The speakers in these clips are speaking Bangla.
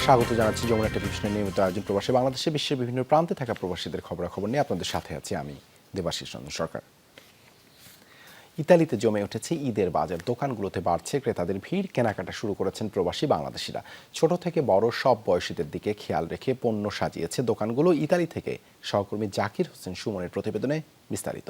স্বাগত জানাচ্ছি যমুনা টেলিভিশনের নিয়মিত আয়োজন প্রবাসী বাংলাদেশে বিশ্বের বিভিন্ন প্রান্তে থাকা প্রবাসীদের খবরাখবর নিয়ে আপনাদের সাথে আছি আমি দেবাশিস রঞ্জন সরকার। ইতালিতে জমে উঠেছে ঈদের বাজার, দোকানগুলোতে বাড়ছে ক্রেতাদের ভিড়, কেনাকাটা শুরু করেছেন প্রবাসী বাংলাদেশিরা। ছোট থেকে বড় সব বয়সীদের দিকে খেয়াল রেখে পণ্য সাজিয়েছে দোকানগুলো। ইতালি থেকে সহকর্মী জাকির হোসেন সুমনের প্রতিবেদনে বিস্তারিত।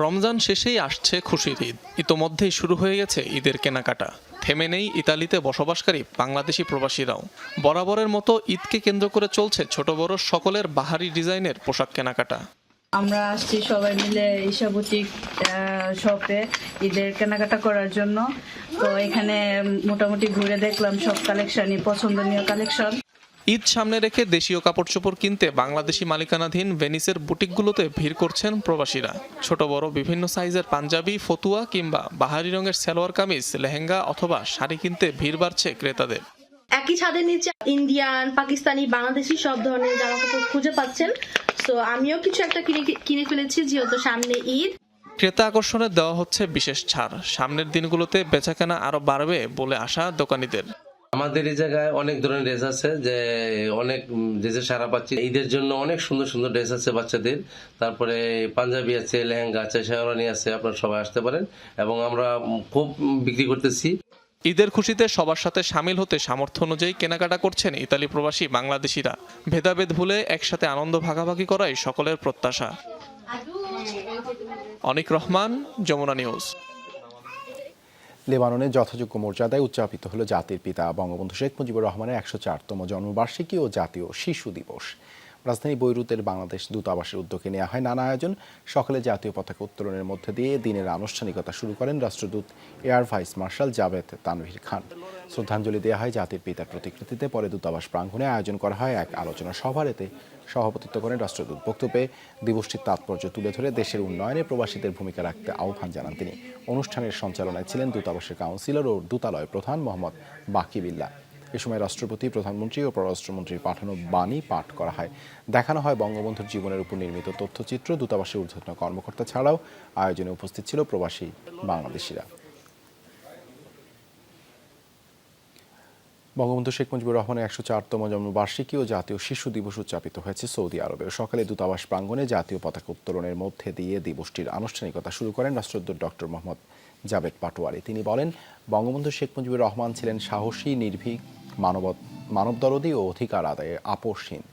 রমজান শেষেই আসছে খুশির ঈদ। ইতোমধ্যেই শুরু হয়ে গেছে ঈদের কেনাকাটা। থেমে নেই ইতালিতে বসবাসকারী বাংলাদেশি প্রবাসীরাও। বরাবরের মতো ঈদকে কেন্দ্র করে চলছে ছোট বড় সকলের বাহারি ডিজাইনের পোশাক কেনাকাটা। আমরা আসছি সবাই মিলে ঈশা বুটিক শপে ঈদের কেনাকাটা করার জন্য। তো এখানে মোটামুটি ঘুরে দেখলাম সব কালেকশনই পছন্দনীয় কালেকশন। ঈদ সামনে রেখে দেশীয় কাপড় চোপড় কিনতে বাংলাদেশি মালিকানাধীন ভেনিসের বুটিকগুলোতে ভিড় করছেন প্রবাসীরা। ছোট বড় বিভিন্ন সাইজের পাঞ্জাবি, ফতুয়া কিংবা বাহারি রঙের সালোয়ার কামিজ, লেহেঙ্গা অথবা শাড়ি কিনতে ভিড় বাড়ছে ক্রেতাদের। একই ছাদের নিচে ইন্ডিয়ান, পাকিস্তানি, বাংলাদেশি সব ধরনের জামা কাপড় খুঁজে পাচ্ছেন। তো আমিও কিছু একটা কিনে ফেলেছি, যেহেতু সামনে ঈদ। ক্রেতা আকর্ষণে দেওয়া হচ্ছে বিশেষ ছাড়। সামনের দিনগুলোতে বেচাকেনা আরো বাড়বে বলে আশা দোকানীদের। আমাদের এই জায়গায় অনেক ধরনের ড্রেস আছে, যে অনেক ড্রেসের সারা পাচ্ছি। ঈদের জন্য অনেক সুন্দর সুন্দর ড্রেস আছে বাচ্চাদের, তারপরে পাঞ্জাবি আছে, লেহেঙ্গা আছে, শেরওয়ানি আছে। আপনারা সবাই আসতে পারেন এবং আমরা খুব বিক্রি করতেছি। ঈদের খুশিতে সবার সাথে সামিল হতে সামর্থ্য অনুযায়ী কেনাকাটা করছেন ইতালি প্রবাসী বাংলাদেশিরা। ভেদাভেদ ভুলে একসাথে আনন্দ ভাগাভাগি করাই সকলের প্রত্যাশা। অনিক রহমান, যমুনা নিউজ। লেবাননে যথাযোগ্য মর্যাদায় উদযাপিত হলো জাতির পিতা বঙ্গবন্ধু শেখ মুজিবুর রহমানের ১০৪তম জন্মবার্ষিকী ও জাতীয় শিশু দিবস। রাজধানী বৈরুতের বাংলাদেশ দূতাবাসের উদ্যোগে নেওয়া হয় নানা আয়োজন। সকালে জাতীয় পতাকা উত্তোলনের মধ্যে দিয়ে দিনের আনুষ্ঠানিকতা শুরু করেন রাষ্ট্রদূত air vice marshal Javed Tanvir Khan. শ্রদ্ধাঞ্জলি দেওয়া হয় জাতির পিতার প্রতিকৃতিতে। পরে দূতাবাস প্রাঙ্গণে আয়োজন করা হয় এক আলোচনা সভার। এতে সভাপতিত্ব করেন রাষ্ট্রদূত। বক্তব্যে দিবসটির তাৎপর্য তুলে ধরে দেশের উন্নয়নে প্রবাসীদের ভূমিকা রাখতে আহ্বান জানান তিনি। অনুষ্ঠানের সঞ্চালনায় ছিলেন দূতাবাসের কাউন্সিলর ও দূতালয় প্রধান মোহাম্মদ বাকিবিল্লাহ। এ সময় রাষ্ট্রপতি, প্রধানমন্ত্রী ও পররাষ্ট্রমন্ত্রীর পাঠানো বাণী পাঠ করা হয়। দেখানো হয় বঙ্গবন্ধুর জীবনের উপর নির্মিত তথ্যচিত্র। দূতাবাসের ঊর্ধ্বতন কর্মকর্তা ছাড়াও আয়োজনে উপস্থিত ছিল প্রবাসী বাংলাদেশিরা। বঙ্গবন্ধু শেখ মুজিবুর রহমানের ১০৪তম জন্মবার্ষিকী ও জাতীয় শিশু দিবস উদযাপিত হয়েছে সৌদি আরবে। সকালে দূতাবাস প্রাঙ্গণে জাতীয় পতাকা উত্তোলনের মধ্যে দিয়ে দিবসটির আনুষ্ঠানিকতা শুরু করেন রাষ্ট্রদূত ডক্টর মোহাম্মদ জাভেদ পাটোয়ারি। তিনি বলেন, বঙ্গবন্ধু শেখ মুজিবুর রহমান ছিলেন সাহসী, নির্ভীক, মানবদরদী ও অধিকার আদায়ে আপোষহীন।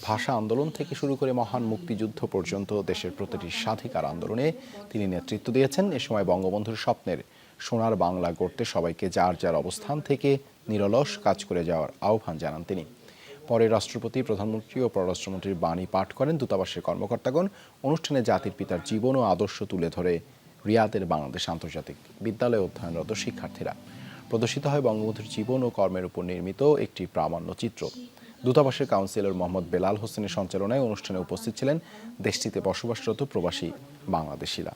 ভাষা আন্দোলন থেকে শুরু করে মহান মুক্তিযুদ্ধ পর্যন্ত দেশের প্রতিটি স্বাধিকার আন্দোলনে তিনি নেতৃত্ব দিয়েছেন। এ সময় বঙ্গবন্ধুর স্বপ্নের সোনার বাংলা গড়তে সবাইকে যার যার অবস্থান থেকে নিরলস কাজ করে যাওয়ার আহ্বান জানান তিনি। পরে রাষ্ট্রপতি, প্রধানমন্ত্রী ও পররাষ্ট্রমন্ত্রীর বাণী পাঠ করেন দূতাবাসের কর্মকর্তাগণ। অনুষ্ঠানে জাতির পিতার জীবন ও আদর্শ তুলে ধরে রিয়াদের বাংলাদেশ আন্তর্জাতিক বিদ্যালয়ে অধ্যয়নরত শিক্ষার্থীরা। প্রদর্শিত হয় বঙ্গবন্ধুর জীবন ও কর্মের উপর নির্মিত একটি প্রামাণ্য চিত্র। দূতাবাসের কাউন্সিলর মোহাম্মদ বেলাল হোসেনের সঞ্চালনায় অনুষ্ঠানে উপস্থিত ছিলেন দেশটিতে বসবাসরত প্রবাসী বাংলাদেশিরা।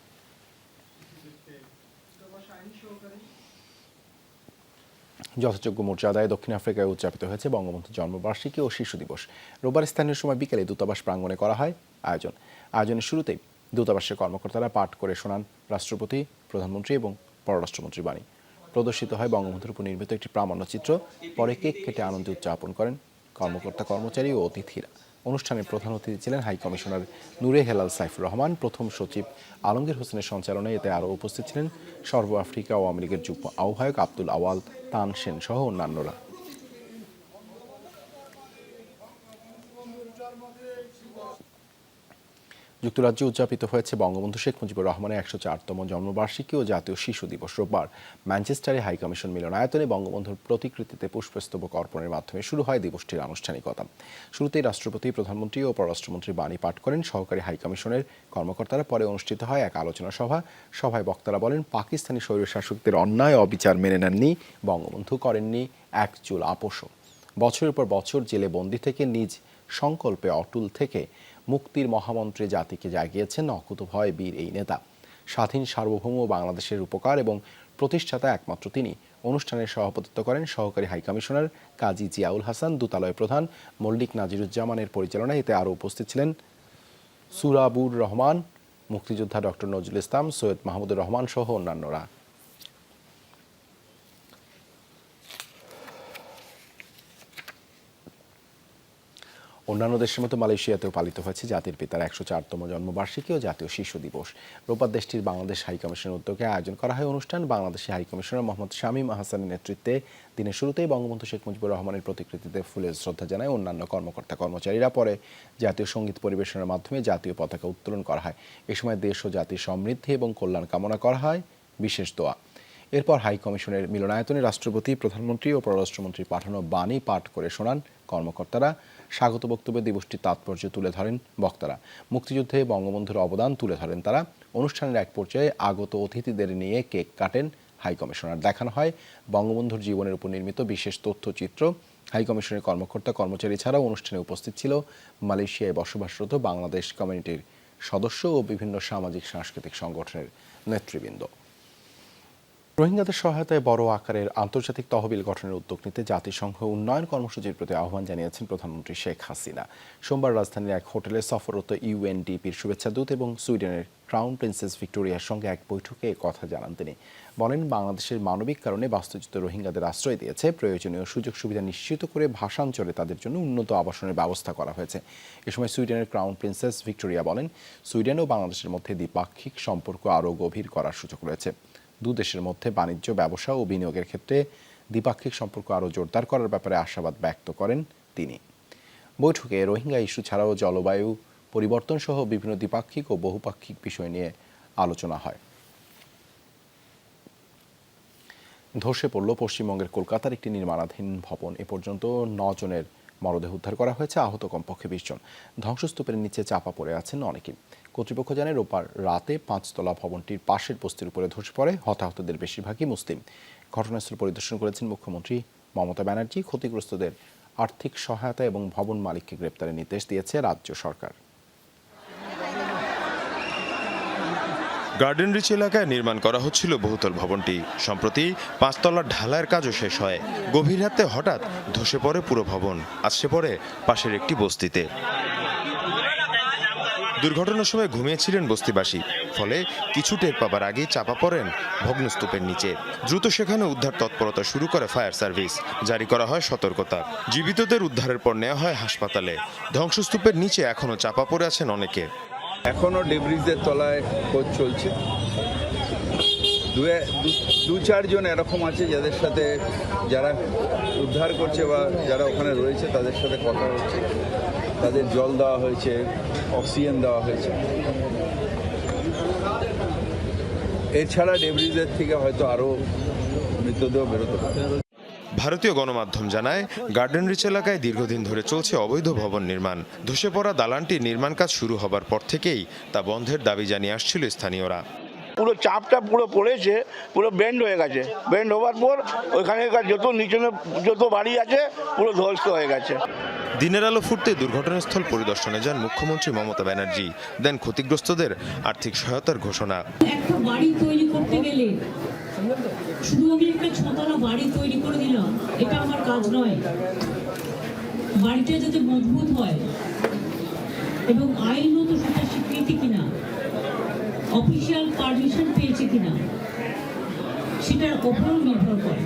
যথাযোগ্য মর্যাদায় দক্ষিণ আফ্রিকায় উদযাপিত হয়েছে বঙ্গবন্ধুর জন্মবার্ষিকী ও শিশু দিবস। রোববার স্থানীয় সময় বিকেলে দূতাবাস প্রাঙ্গণে করা হয় আয়োজনের শুরুতেই দূতাবাসের কর্মকর্তারা পাঠ করে শোনান রাষ্ট্রপতি, প্রধানমন্ত্রী এবং পররাষ্ট্রমন্ত্রীর বাণী। প্রদর্শিত হয় বঙ্গবন্ধুর উপর নির্মিত একটি প্রামাণ্য চিত্র। পরে কেক কেটে আনন্দ উদযাপন করেন কর্মকর্তা, কর্মচারী ও অতিথিরা। অনুষ্ঠানে প্রধান অতিথি ছিলেন হাই কমিশনার নূরে হেলাল সাইফুর রহমান। প্রথম সচিব আলমগীর হোসেনের সঞ্চালনায় এতে আরও উপস্থিত ছিলেন সর্ব আফ্রিকা আওয়ামী লীগের যুগ্ম আহ্বায়ক আব্দুল আওয়াল তান সেন সহ অন্যান্যরা। যুক্তরাজ্যে উদযাপিত হয়েছে বঙ্গবন্ধু শেখ মুজিবুর রহমানের ১০৪তম জন্মবার্ষিকী ও জাতীয় শিশু দিবস। রোববার ম্যানচেস্টারে হাইকমিশন মিলনায়তনে বঙ্গবন্ধুর প্রতিকৃতিতে পুষ্পস্তবক অর্পণের মাধ্যমে শুরু হয় দিবসটির আনুষ্ঠানিকতা। শুরুতেই রাষ্ট্রপতি, প্রধানমন্ত্রী ও পররাষ্ট্রমন্ত্রী বাণী পাঠ করেন সহকারী হাইকমিশনের কর্মকর্তারা। পরে অনুষ্ঠিত হয় এক আলোচনা সভায় বক্তারা বলেন, পাকিস্তানি স্বৈরশাসকদের অন্যায় অবিচার মেনে নেননি বঙ্গবন্ধু, করেননি এক চুল আপোষও। বছরের পর বছর জেলে বন্দি থেকে নিজ সংকল্পে অটল থেকে মুক্তির মহামন্ত্রে জাতিকে জাগিয়েছেন অকুতভয় বীর এই নেতা। স্বাধীন সার্বভৌম বাংলাদেশের উপকার এবং প্রতিষ্ঠাতা একমাত্র তিনি। অনুষ্ঠানের সভাপতিত্ব করেন সহকারী হাইকমিশনার কাজী জিয়াউল হাসান। দূতালয় প্রধান মল্লিক নাজিরুজ্জামানের পরিচালনায় এতে আরও উপস্থিত ছিলেন সুরাবুর রহমান, মুক্তিযোদ্ধা ডক্টর নজরুল ইসলাম, সৈয়দ মাহমুদুর রহমান সহ অন্যান্যরা। অন্যান্য দেশের মতো মালয়েশিয়াতেও পালিত হয়েছে জাতির পিতার 104তম জন্মবার্ষিকী ও জাতীয় শিশু দিবস। রোববার দেশটির বাংলাদেশ হাইকমিশনের উদ্যোগে আয়োজন করা হয় অনুষ্ঠান। বাংলাদেশি হাইকমিশনার মোহাম্মদ শামীম আহসানের নেতৃত্বে দিনের শুরুতেই বঙ্গবন্ধু শেখ মুজিবুর রহমানের প্রতিকৃতিতে ফুলের শ্রদ্ধা জানায় অন্যান্য কর্মকর্তা কর্মচারীরা। পরে জাতীয় সঙ্গীত পরিবেশনের মাধ্যমে জাতীয় পতাকা উত্তোলন করা হয়। এ সময় দেশ ও জাতির সমৃদ্ধি এবং কল্যাণ কামনা করা হয় বিশেষ দোয়া। এরপর হাই কমিশনের মিলনায়তনে রাষ্ট্রপতি, প্রধানমন্ত্রী ও পররাষ্ট্রমন্ত্রী পাঠানো বাণী পাঠ করে শোনান কর্মকর্তারা। স্বাগত বক্তব্যে দিবসটির তাৎপর্য তুলে ধরেন বক্তারা। মুক্তিযুদ্ধে বঙ্গবন্ধুর অবদান তুলে ধরেন তারা। অনুষ্ঠানের এক পর্যায়ে আগত অতিথিদের নিয়ে কেক কাটেন হাই কমিশনার। দেখানো হয় বঙ্গবন্ধুর জীবনের উপর নির্মিত বিশেষ তথ্যচিত্র। হাই কমিশনের কর্মকর্তা কর্মচারী ছাড়াও অনুষ্ঠানে উপস্থিত ছিল মালয়েশিয়ায় বসবাসরত বাংলাদেশ কমিউনিটির সদস্য ও বিভিন্ন সামাজিক সাংস্কৃতিক সংগঠনের নেতৃবৃন্দ। রোহিঙ্গাদের সহায়তায় বড় আকারের আন্তর্জাতিক তহবিল গঠনের উদ্যোগ নিতে জাতিসংঘ উন্নয়ন কর্মসূচির প্রতি আহ্বান জানিয়েছেন প্রধানমন্ত্রী শেখ হাসিনা। সোমবার রাজধানীর এক হোটেলে সফররত ইউএনডিপির শুভেচ্ছা দূত এবং সুইডেনের ক্রাউন প্রিন্সেস ভিক্টোরিয়ার সঙ্গে এক বৈঠকে কথা জানান তিনি। বলেন, বাংলাদেশের মানবিক কারণে বাস্তুচ্যুত রোহিঙ্গাদের আশ্রয় দিয়েছে। প্রয়োজনীয় সুযোগ সুবিধা নিশ্চিত করে ভাষাঞ্চলে তাদের জন্য উন্নত আবাসনের ব্যবস্থা করা হয়েছে। এ সময় সুইডেনের ক্রাউন প্রিন্সেস ভিক্টোরিয়া বলেন, সুইডেন ও বাংলাদেশের মধ্যে দ্বিপাক্ষিক সম্পর্ক আরও গভীর করার সুযোগ রয়েছে। দু দেশের মধ্যে বাণিজ্য, ব্যবসা ও বিনিয়োগের ক্ষেত্রে দ্বিপাক্ষিক সম্পর্ক আরও জোরদার করার ব্যাপারে আশাবাদ ব্যক্ত করেন তিনি। বৈঠকে রোহিঙ্গা ইস্যু ছাড়াও জলবায়ু পরিবর্তন সহ বিভিন্ন দ্বিপাক্ষিক ও বহুপাক্ষিক বিষয় নিয়ে আলোচনা হয়। ধসে পড়ল পশ্চিমবঙ্গের কলকাতার একটি নির্মাণাধীন ভবন। এ পর্যন্ত 9 জনের মরদেহ উদ্ধার করা হয়েছে, আহত কমপক্ষে 20 জন। ধ্বংসস্তূপের নিচে চাপা পড়ে আছেন অনেকেই। কর্তৃপক্ষ জানায়, রোববার রাতে 5তলা ভবনটির পাশের বস্তির উপরে ধসে পড়ে। হতাহতদের বেশিরভাগই মুসলিম। ঘটনাস্থল পরিদর্শন করেছেন মুখ্যমন্ত্রী মমতা ব্যানার্জি। ক্ষতিগ্রস্তদের আর্থিক সহায়তা এবং ভবন মালিককে গ্রেপ্তারের নির্দেশ দিয়েছে রাজ্য সরকার। গার্ডেন রিচ এলাকায় নির্মাণ করা হচ্ছিল বহুতল ভবনটি। সম্প্রতি 5তলার ঢালাইয়ের কাজও শেষ হয়। গভীর রাতে হঠাৎ ধসে পড়ে পুরো ভবন, আছড়ে পড়ে পাশের একটি বস্তিতে। দুর্ঘটনার সময় ঘুমিয়েছিলেন বস্তিবাসী, ফলে কিছু টের পাবার আগেই চাপা পড়েন ভগ্নস্তূপের নিচে। দ্রুত সেখানে উদ্ধার তৎপরতা শুরু করে ফায়ার সার্ভিস। জারি করা হয় সতর্কতা। জীবিতদের উদ্ধারের পর নেওয়া হয় হাসপাতালে। ধ্বংসস্তূপের নিচে এখনও চাপা পড়ে আছেন অনেকে। এখনো ডেব্রিজের তলায় খোঁজ চলছে। 2-4 জন এরকম আছে যাদের সাথে, যারা উদ্ধার করছে বা যারা ওখানে রয়েছে তাদের সাথে কথা হচ্ছে। তাদের জল দেওয়া হয়েছে, অক্সিজেন দেওয়া হয়েছে। এছাড়া ডেব্রিজের থেকে হয়তো আরও মৃতদেহ বেরোতে পারে। ভারতীয় গণমাধ্যম জানায়, গার্ডেন রিচ এলাকায় দীর্ঘদিন ধরে চলছে অবৈধ ভবন নির্মাণ। ধসে পড়া দালানটির নির্মাণ কাজ শুরু হবার পর থেকেই তা বন্ধের দাবি জানিয়ে আসছিল স্থানীয়রা। পুরো চাপটা পুরো পড়েছে, পুরো বেন্ড হয়ে গেছে। বেন্ড হওয়ার পর ওইখানকার যত নিচে যত বাড়ি আছে পুরো ধ্বস্ত হয়ে গেছে। দিনের আলো ফুটতে দুর্ঘটনাস্থল পরিদর্শনে যান মুখ্যমন্ত্রী মমতা ব্যানার্জি। দেন ক্ষতিগ্রস্তদের আর্থিক সহায়তার ঘোষণা। একটা বাড়ি তৈরি করতে গেলে শুধু আমি একটা 6তলা বাড়ি তৈরি করে দিলাম, এটা আমার কাজ নয়। বাড়িটা যাতে মজবুত হয় এবং আইনত সেটা স্বীকৃতি কিনা, অফিসিয়াল পারমিশন পেয়েছে কিনা, সেটার ওপর নির্ভর করে।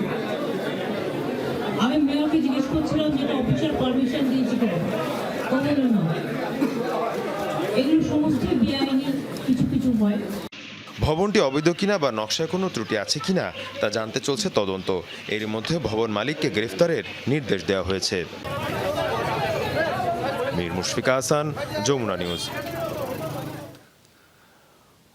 আমি মেয়রকে জিজ্ঞেস করছিলাম যেটা অফিসিয়াল পারমিশন দিয়েছে কিনা, কথা না। এগুলো সমস্ত বেআইনি কিছু কিছু হয়। ভবনটি অবৈধ কিনা বা নকশায় কোনো ত্রুটি আছে কিনা তা জানতে চলছে তদন্ত। এর মধ্যে ভবন মালিককে গ্রেফতারের নির্দেশ দেওয়া হয়েছে। মীর মুশফিকা হাসান, যমুনা নিউজ।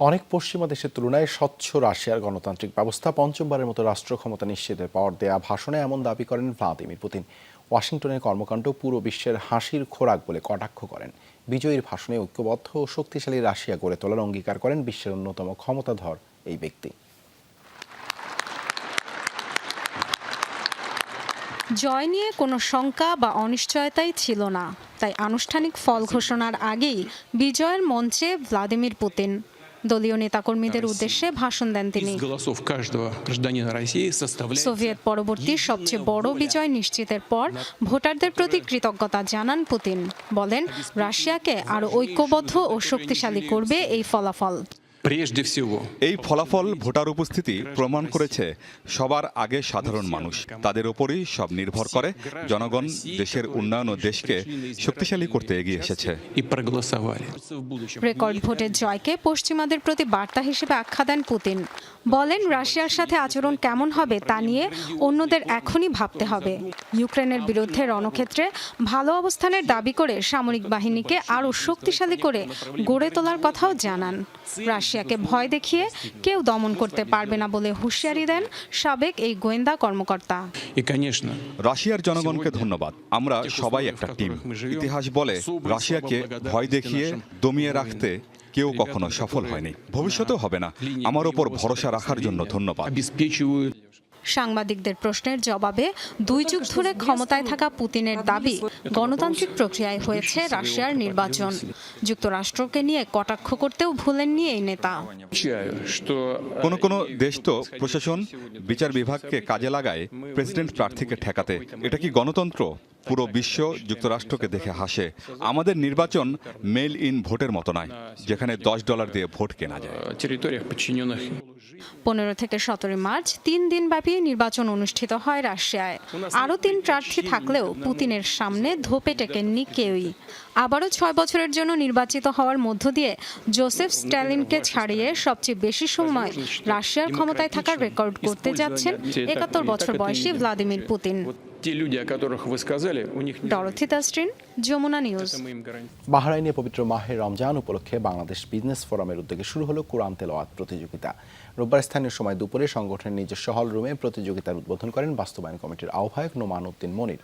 অনেক পশ্চিমা দেশের তুলনায় স্বচ্ছ রাশিয়ার গণতান্ত্রিক ব্যবস্থা। পঞ্চমবারের মতো রাষ্ট্র ক্ষমতা নিশ্চিতের পর দেয়া ভাষণে এমন দাবি করেন ভ্লাদিমির পুতিন। ওয়াশিংটনের কর্মকাণ্ড পুরো বিশ্বের হাসির খোরাক বলে কটাক্ষ করেন। বিজয়ীর ভাষণে ঐক্যবদ্ধ ও শক্তিশালী রাশিয়া গড়ে তোলার অঙ্গীকার করেন বিশ্বের অন্যতম ক্ষমতাধর এই ব্যক্তি। জয় নিয়ে কোনো শঙ্কা বা অনিশ্চয়তাই ছিল না, তাই আনুষ্ঠানিক ফল ঘোষণার আগেই বিজয়ের মঞ্চে ভ্লাদিমির পুতিন দলীয় নেতাকর্মীদের উদ্দেশ্যে ভাষণ দেন তিনি। সোভিয়েত পরবর্তী সবচেয়ে বড় বিজয় নিশ্চিতের পর ভোটারদের প্রতি কৃতজ্ঞতা জানান পুতিন। বলেন, রাশিয়াকে আরও ঐক্যবদ্ধ ও শক্তিশালী করবে এই ফলাফল। এই ফলাফল ভোটার উপস্থিতি প্রমাণ করেছে সবার আগে সাধারণ মানুষ, তাদের ওপরই সব নির্ভর করে। জনগণ দেশের উন্নয়ন ও দেশকে শক্তিশালী করতে এগিয়ে এসেছে। রেকর্ড ভোটের জয়কে পশ্চিমাদের প্রতি বার্তা হিসেবে আখ্যা দেন পুতিন। বলেন, রাশিয়ার সাথে আচরণ কেমন হবে তা নিয়ে অন্যদের এখনই ভাবতে হবে। ইউক্রেনের বিরুদ্ধে রণক্ষেত্রে ভালো অবস্থানের দাবি করে সামরিক বাহিনীকে আরও শক্তিশালী করে গড়ে তোলার কথাও জানান। রাশিয়াকে ভয় দেখিয়ে কেউ দমন করতে পারবে না বলে হুঁশিয়ারি দেন সাবেক এই গোয়েন্দা কর্মকর্তা। রাশিয়ার জনগণকে ধন্যবাদ। আমরা সবাই একটা টিম। ইতিহাস বলে, রাশিয়াকে ভয় দেখিয়ে দমিয়ে রাখতে কেউ কখনো সফল হয়নি, ভবিষ্যতেও হবে না। আমার ওপর ভরসা রাখার জন্য ধন্যবাদ। সাংবাদিকদের প্রশ্নের জবাবে 2 যুগ ধরে ক্ষমতায় থাকা পুতিনের দাবি, গণতান্ত্রিক প্রক্রিয়ায় হয়েছে রাশিয়ার নির্বাচন। যুক্তরাষ্ট্রকে নিয়ে কটাক্ষ করতেও ভুলেননি এই নেতা। কোন দেশ তো প্রশাসন, বিচার বিভাগকে কাজে লাগায় প্রেসিডেন্ট প্রার্থীকে ঠেকাতে। এটা কি গণতন্ত্র? পুরো বিশ্ব যুক্তরাষ্ট্রকে দেখে হাসে। আমাদের নির্বাচন মেইল ইন ভোটের মতো নয়, যেখানে $10 দিয়ে ভোট কেনা যায়। 15 থেকে 17 মার্চ 3 দিনব্যাপী নির্বাচন অনুষ্ঠিত হয় রাশিয়ায়। আরও 3 প্রার্থী থাকলেও পুতিনের সামনে ধোপে টেকেননি কেউই। আবারও 6 বছরের জন্য নির্বাচিত হওয়ার মধ্য দিয়ে জোসেফ স্ট্যালিনকে ছাড়িয়ে সবচেয়ে বেশি সময় রাশিয়ার ক্ষমতায় থাকার রেকর্ড করতে যাচ্ছেন 71 বছর বয়সী Vladimir Putin. Dorothy Tasrin, Jamuna News. বাহরাইনে পবিত্র মাহে রমজান উপলক্ষে বাংলাদেশ বিজনেস ফোরামের উদ্যোগে শুরু হলো কোরআন তেলাওয়াত প্রতিযোগিতা। রোববার স্থানীয় সময় দুপুরে সংগঠনের নিজস্ব হল রুমে প্রতিযোগিতার উদ্বোধন করেন বাস্তবায়ন কমিটির আহ্বায়ক নোমান উদ্দিন মনির।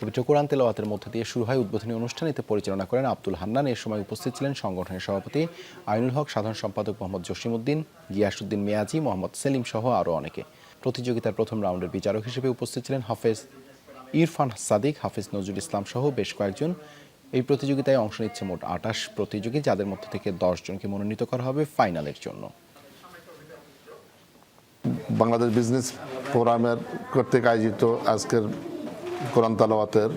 পবিত্র কোরআন তেলাওয়াতের মধ্য দিয়ে শুরু হয় উদ্বোধনী অনুষ্ঠান। এতে পরিচালনা করেন আব্দুল হান্নান। এর সময় উপস্থিত ছিলেন সংগঠনের সভাপতি আইনুল হক, সাধারণ সম্পাদক মোহাম্মদ জসিমউদ্দিন, গিয়াসউদ্দিন মিয়াজি, মোহাম্মদ সেলিম সহ আরও অনেকে। প্রতিযোগিতার প্রথম রাউন্ডের বিচারক হিসেবে উপস্থিত ছিলেন হাফেজ ইরফান সাদিক, হাফিজ নজরুল ইসলাম সহ বেশ কয়েকজন। এই প্রতিযোগিতায় অংশ নিচ্ছে মোট 28 প্রতিযোগী, যাদের মধ্য থেকে 10 জনকে মনোনীত করা হবে ফাইনালের জন্য। বাংলাদেশ বিজনেস ফোরামের কর্তৃক আয়োজিত আজকের কোরআন তেলাওয়াতের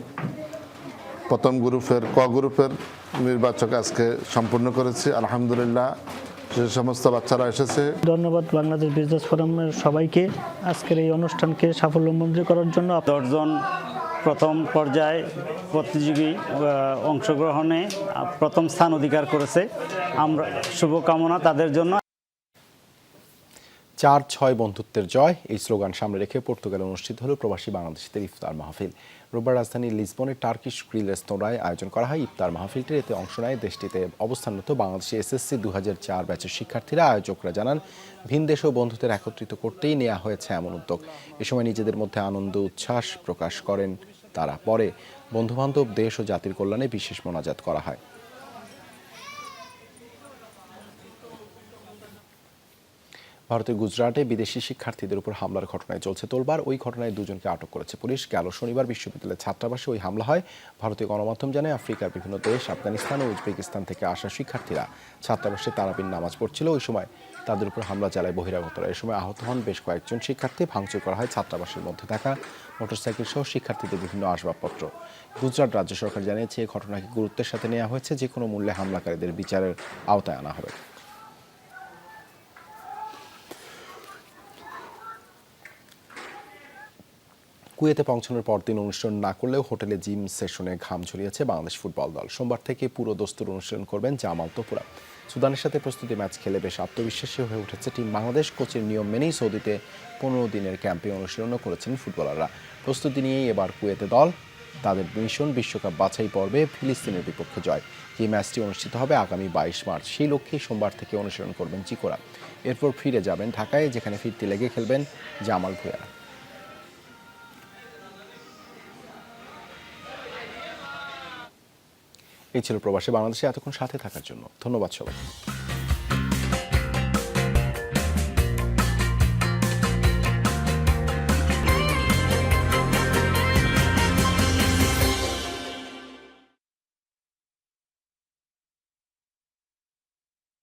প্রথম গ্রুপের গ্রুপের নির্বাচক আজকে সম্পূর্ণ করেছি। আলহামদুলিল্লাহ, যে সমস্ত বাচ্চারা এসেছে। ধন্যবাদ বাংলাদেশ বিজনেস ফোরামের সবাইকে আজকের এই অনুষ্ঠানকে সাফল্যমণ্ডিত করার জন্য। 10 জন প্রথম পর্যায়ে প্রতিযোগী অংশগ্রহণে প্রথম স্থান অধিকার করেছে। আমরা শুভকামনা তাদের জন্য। 4-6 বন্ধুত্বের জয়, এই স্লোগান সামনে রেখে পর্তুগালে অনুষ্ঠিত হলো প্রবাসী বাংলাদেশিদের ইফতার মাহফিল। রোববার রাজধানীর লিসবনের টার্কিশ গ্রিল রেস্তোরাঁয় আয়োজন করা হয় ইফতার মাহফিলটির। এতে অংশ নেয় দেশটিতে অবস্থানরত বাংলাদেশি এসএসসি 2004 ব্যাচের শিক্ষার্থীরা। আয়োজকরা জানান, ভিন দেশ ও বন্ধুদের একত্রিত করতেই নেওয়া হয়েছে এমন উদ্যোগ। এ সময় নিজেদের মধ্যে আনন্দ উচ্ছ্বাস প্রকাশ করেন তারা। পরে বন্ধুবান্ধব, দেশ ও জাতির কল্যাণে বিশেষ মোনাজাত করা হয়। ভারতের গুজরাটে বিদেশি শিক্ষার্থীদের উপর হামলার ঘটনায় চলছে তোলপাড়। ওই ঘটনায় 2 জনকে আটক করেছে পুলিশ। গেল শনিবার বিশ্ববিদ্যালয়ের ছাত্রাবাসে ওই হামলা হয়। ভারতীয় গণমাধ্যম জানায়, আফ্রিকার বিভিন্ন দেশ, আফগানিস্তান ও উজবেকিস্তান থেকে আসা শিক্ষার্থীরা ছাত্রাবাসে তারাবির নামাজ পড়ছিল। ওই সময় তাদের উপর হামলা চালায় বহিরাগতরা। এ সময় আহত হন বেশ কয়েকজন শিক্ষার্থী। ভাঙচুর করা হয় ছাত্রাবাসের মধ্যে থাকা মোটরসাইকেল সহ শিক্ষার্থীদের বিভিন্ন আসবাবপত্র। গুজরাট রাজ্য সরকার জানিয়েছে, এই ঘটনাকে গুরুত্বের সাথে নেওয়া হয়েছে। যে কোনো মূল্যে হামলাকারীদের বিচারের আওতায় আনা হবে। কুয়েতে পৌঁছানোর পরদিন অনুশীলন না করলেও হোটেলে জিম সেশনে ঘাম ঝরিয়েছে বাংলাদেশ ফুটবল দল। সোমবার থেকে পুরো দস্তুর অনুশীলন করবেন জামাল তোপুরা। সুদানের সাথে প্রস্তুতি ম্যাচ খেলে বেশ আত্মবিশ্বাসী হয়ে উঠেছে টিম বাংলাদেশ। কোচের নিয়ম মেনেই সৌদিতে 15 দিনের ক্যাম্পে অনুশীলনও করেছেন ফুটবলাররা। প্রস্তুতি নিয়েই এবার কুয়েতে দল। তাদের মিশন বিশ্বকাপ বাছাই পর্বে ফিলিস্তিনের বিপক্ষে জয়। এই ম্যাচটি অনুষ্ঠিত হবে আগামী 22 মার্চ। সেই লক্ষ্যে সোমবার থেকে অনুশীলন করবেন চিকোরা। এরপর ফিরে যাবেন ঢাকায়, যেখানে ফিরতি লেগে খেলবেন জামাল ভুঁইয়ারা। এই ছিল প্রবাসী বাংলাদেশে এতক্ষণ সাথে থাকার জন্য ধন্যবাদ সবাই।